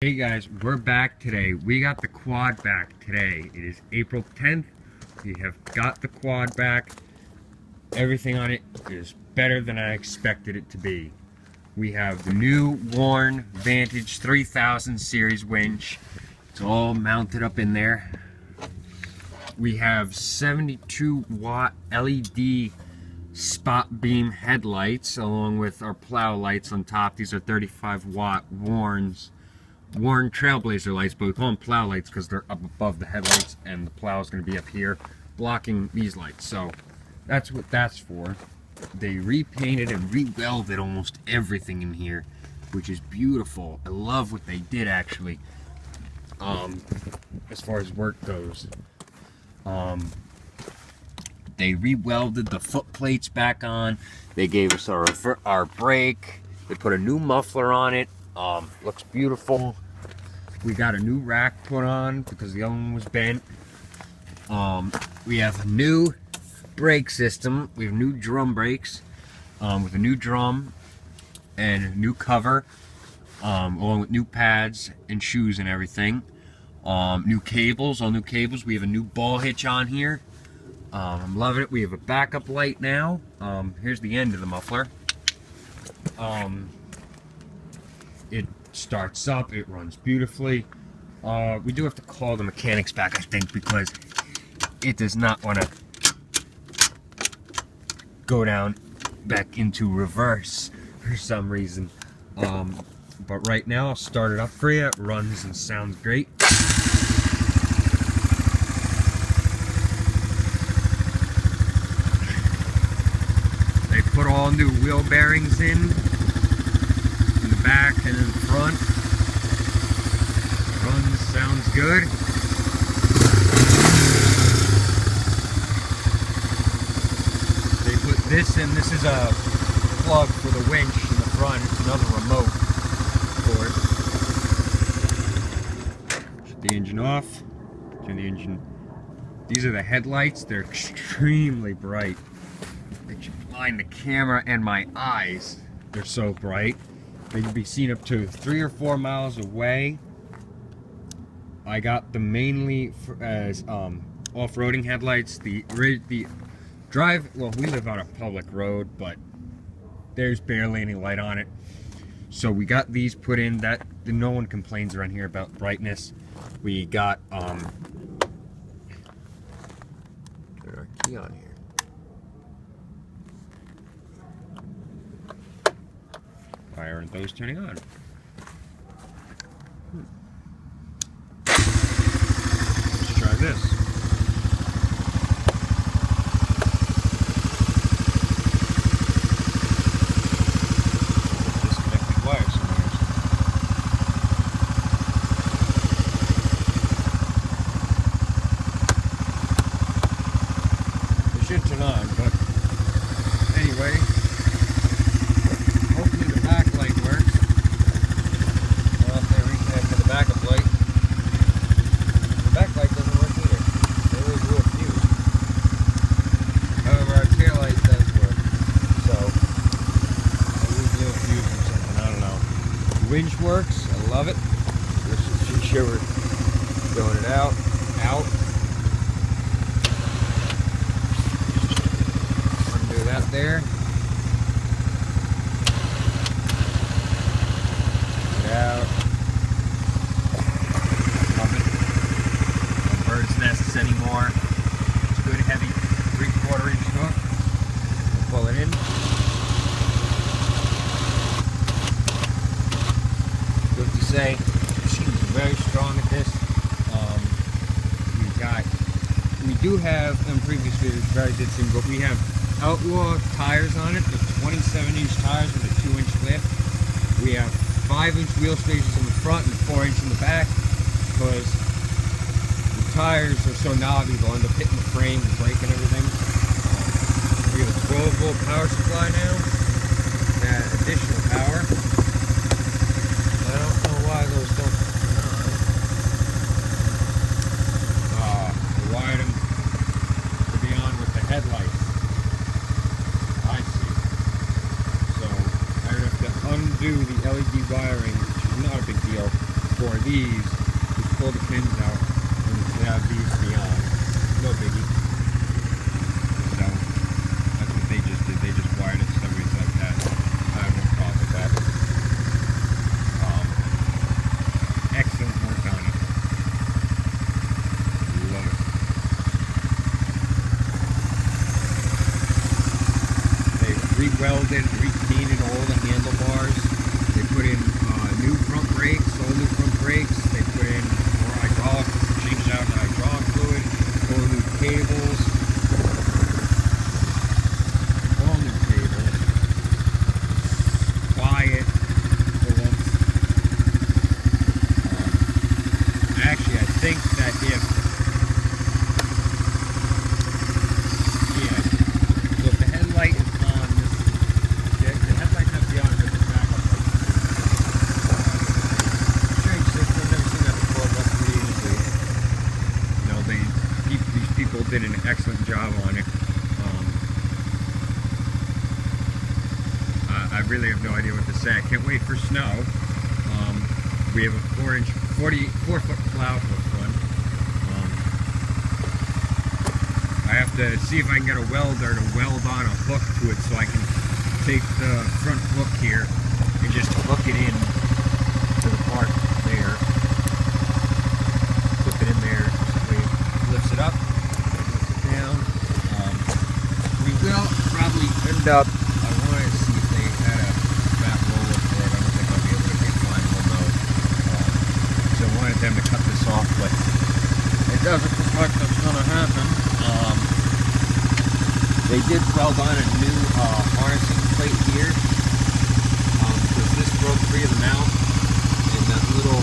Hey guys, we're back today. We got the quad back today. It is April 10th. We have got the quad back. Everything on it is better than I expected it to be. We have the new Warn Vantage 3000 series winch. It's all mounted up in there. We have 72 watt LED spot beam headlights along with our plow lights on top. These are 35 watt Warn Trailblazer lights, but we call them plow lights because they're up above the headlights and the plow is going to be up here blocking these lights. So that's what that's for. They repainted and re-welded almost everything in here, which is beautiful. I love what they did actually, as far as work goes. They re-welded the foot plates back on. They gave us our brake. They put a new muffler on it. Looks beautiful. We got a new rack put on because the other one was bent. We have a new brake system. We have new drum brakes with a new drum and a new cover, along with new pads and shoes and everything. New cables, all new cables. We have a new ball hitch on here. I'm loving it. We have a backup light now. Here's the end of the muffler. It starts up, it runs beautifully. We do have to call the mechanics back, I think, because it does not want to go down back into reverse for some reason. But right now I'll start it up for you. It runs and sounds great. They put all new wheel bearings in the back and in the front. Runs, sounds good. They put this in. This is a plug for the winch in the front. It's another remote for it. Shut the engine off. Turn the engine. These are the headlights. They're extremely bright. They should blind the camera and my eyes. They're so bright. They can be seen up to 3 or 4 miles away. I got them mainly as off-roading headlights. The drive, well, we live on a public road, but there's barely any light on it. So we got these put in. That no one complains around here about brightness. We got our key on here. Why aren't those turning on? Let's try this. Disconnected wire somewhere. They should turn on, but anyway. Winch works, I love it. This is sure we're throwing it out. Undo that there. Get it out. Love it. No bird's nests anymore. It's a good heavy 3/4 inch hook. We'll pull it in. Say machine's very strong at this. We do have in previous videos, Barry did see, but we have Outlaw tires on it. They're 27-inch tires with a 2-inch lift. We have 5-inch wheel spacers in the front and 4-inch in the back because the tires are so knobby they'll end up hitting the frame and breaking everything. We have a 12-volt power supply now. That additional power. I don't know why those don't turn on. We wired them to be on with the headlights. I see. So I have to undo the LED wiring, which is not a big deal, for are these. Just pull the pins out and have these beyond. No biggie. So that's what they just did. They just wired it so it's like that. I have no problem with that. Excellent work on it. Love it. They re-welded, re-cleaned all the handlebars. They put in new front brakes, all new front brakes. They put in more hydraulic, changed out the hydraulic fluid, all new cables. All new cables. Quiet for once. Actually, I think that if the headlight is on, the headlight has to be on with the backup light. Strange system, never seen that before, but these people did an excellent job on it. I really have no idea what to say. I can't wait for snow. We have a 4-foot plow for the front. I have to see if I can get a welder to weld on a hook to it so I can take the front hook here and just hook it in to the part there. Flip it in there, simply lifts it up, lifts it down. We will probably end up, I want to see if they had a fat roller for it. I don't think I'll be able to get mine, we'll know. So I wanted them to cut this off, but it doesn't look like that's going to happen. They did weld on a new harnessing plate here because this broke free of the mount, and that little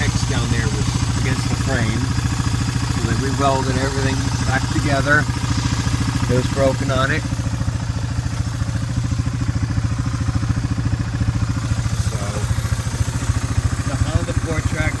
X down there was against the frame. So they re-welded everything back together. It was broken on it. So the Honda FourTrax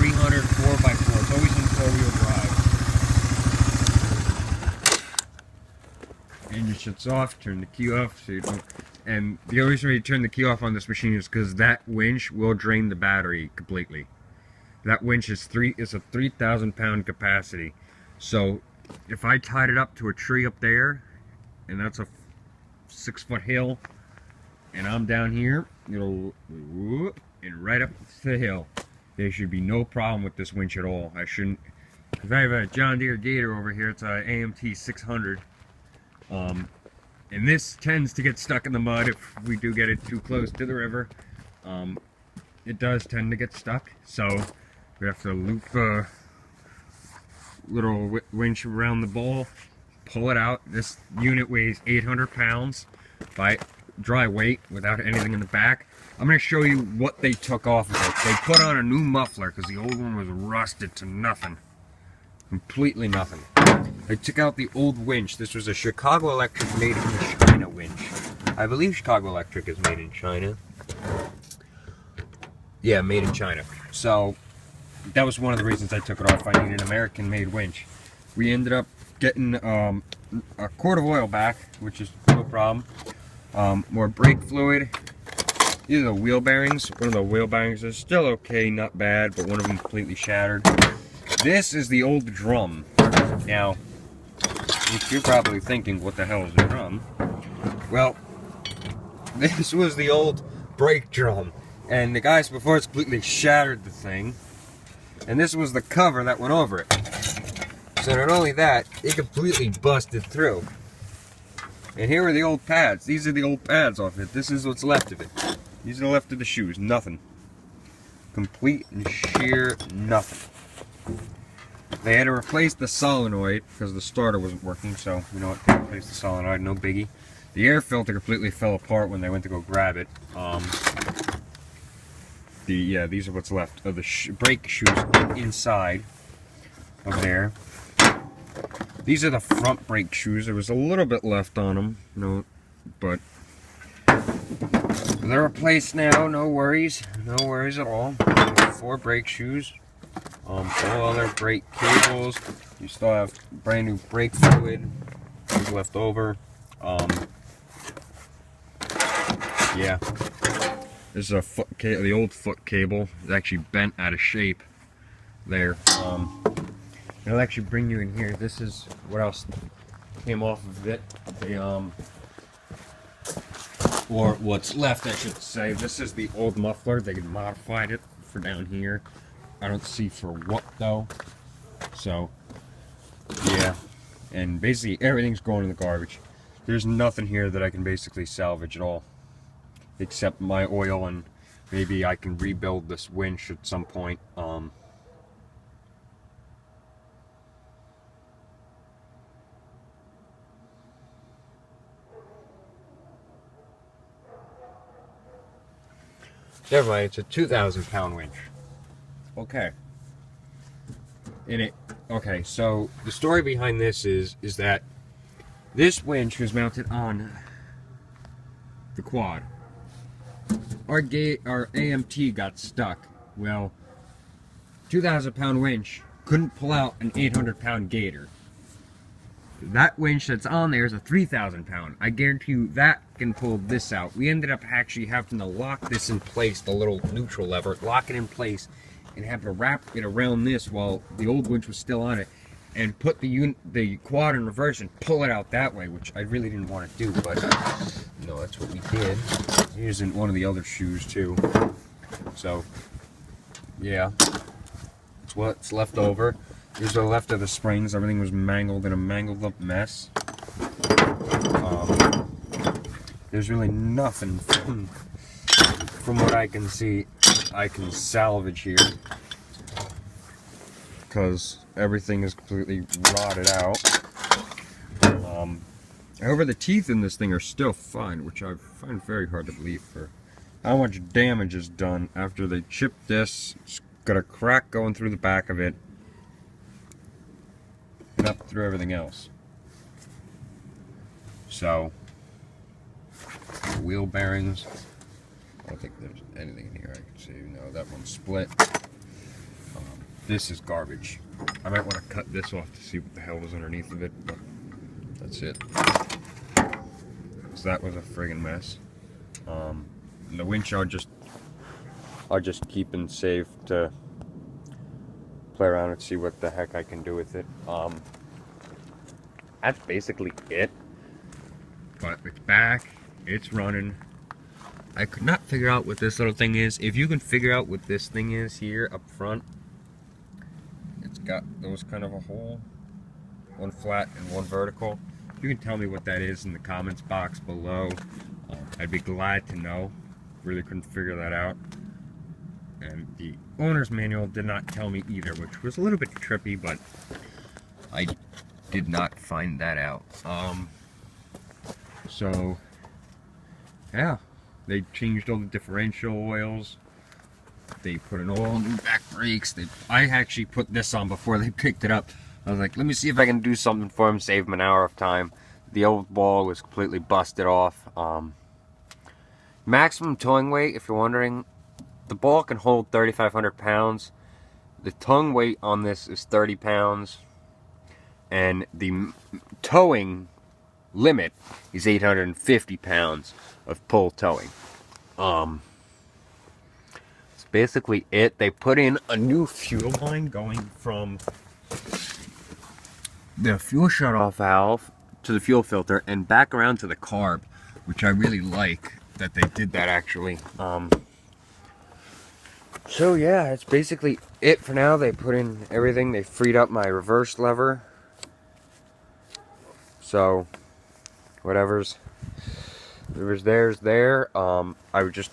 300 4x4. It's always in four-wheel drive. And your shit's off, turn the key off, so you don't, and the only reason you turn the key off on this machine is because that winch will drain the battery completely. That winch is a 3,000 pound capacity. So if I tied it up to a tree up there, and that's a 6-foot hill, and I'm down here, it'll whoop, and right up to the hill. There should be no problem with this winch at all. I shouldn't, because I have a John Deere Gator over here. It's a AMT 600. And this tends to get stuck in the mud if we do get it too close to the river. It does tend to get stuck, so we have to loop a little winch around the bowl, pull it out. This unit weighs 800 pounds by dry weight without anything in the back. I'm going to show you what they took off of it. They put on a new muffler because the old one was rusted to nothing. Completely nothing. I took out the old winch. This was a Chicago Electric made in China winch. I believe Chicago Electric is made in China. Yeah, made in China. So that was one of the reasons I took it off. I needed an American made winch. We ended up getting a quart of oil back, which is no problem. More brake fluid. These are the wheel bearings. One of the wheel bearings is still okay, not bad, but one of them completely shattered. This is the old drum. Now, you're probably thinking, what the hell is a drum? Well, this was the old brake drum, and the guys before us completely shattered the thing, and this was the cover that went over it. So not only that, it completely busted through. And here are the old pads. These are the old pads off it. This is what's left of it. These are the left of the shoes. Nothing. Complete and sheer nothing. They had to replace the solenoid because the starter wasn't working, so you know what, they replaced the solenoid, no biggie. The air filter completely fell apart when they went to go grab it. These are what's left of the brake shoes inside of there. These are the front brake shoes. There was a little bit left on them, but they're replaced now. No worries at all. 4 brake shoes. All other brake cables. You still have brand new brake fluid left over. Yeah. This is a the old foot cable. It's actually bent out of shape there. It'll actually bring you in here. This is what else came off of it. Or what's left, I should say. This is the old muffler. They modified it for down here. I don't see for what though. So, yeah. And basically everything's going in the garbage. There's nothing here that I can basically salvage at all. Except my oil, and maybe I can rebuild this winch at some point. Never mind, it's a 2,000 pound winch. Okay. Okay, so the story behind this is that this winch was mounted on the quad. Our AMT got stuck. Well, 2,000 pound winch couldn't pull out an 800 pound gator. That winch that's on there is a 3,000 pound. I guarantee you that can pull this out. We ended up actually having to lock this in place, the little neutral lever, lock it in place, and have to wrap it around this while the old winch was still on it, and put the quad in reverse and pull it out that way, which I really didn't want to do, but no, that's what we did. Here's in one of the other shoes too. So, yeah, it's what's left over. Here's the left of the springs. Everything was mangled in a mangled up mess. There's really nothing from what I can see I can salvage here, because everything is completely rotted out. However, the teeth in this thing are still fine, which I find very hard to believe for how much damage is done after they chipped this. It's got a crack going through the back of it and up through everything else. So, wheel bearings. I don't think there's anything in here I can see. No, that one's split. This is garbage. I might want to cut this off to see what the hell was underneath of it, but that's it. So that was a friggin' mess. And the winch I'll just keep and save to play around and see what the heck I can do with it. That's basically it. But it's back, it's running. I could not figure out what this little thing is. If you can figure out what this thing is here up front, it's got those kind of a hole, one flat and one vertical. You can tell me what that is in the comments box below. I'd be glad to know. Really couldn't figure that out. And the owner's manual did not tell me either, which was a little bit trippy, but I did not find that out. So, yeah. They changed all the differential oils. They put in all new back brakes. I actually put this on before they picked it up. I was like, let me see if I can do something for them, save them an hour of time. The old ball was completely busted off. Maximum towing weight, if you're wondering, the ball can hold 3,500 pounds. The tongue weight on this is 30 pounds. And the towing limit is 850 pounds of pull towing. That's basically it. They put in a new fuel line going from the fuel shutoff valve to the fuel filter and back around to the carb, which I really like that they did that actually. So yeah, it's basically it for now. They put in everything. They freed up my reverse lever. So whatever's there's there. I would just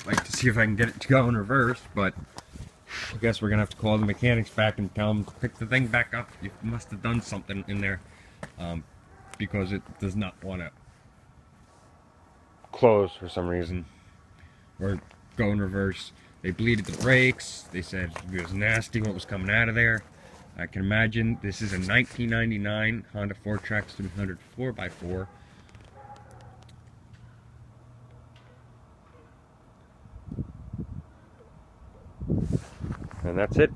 like to see if I can get it to go in reverse, but I guess we're gonna have to call the mechanics back and tell them to pick the thing back up. You must have done something in there, because it does not want to close for some reason or go in reverse. They bleeded the brakes. They said it was nasty what was coming out of there. I can imagine. This is a 1999 Honda FourTrax 300 4x4. And that's it.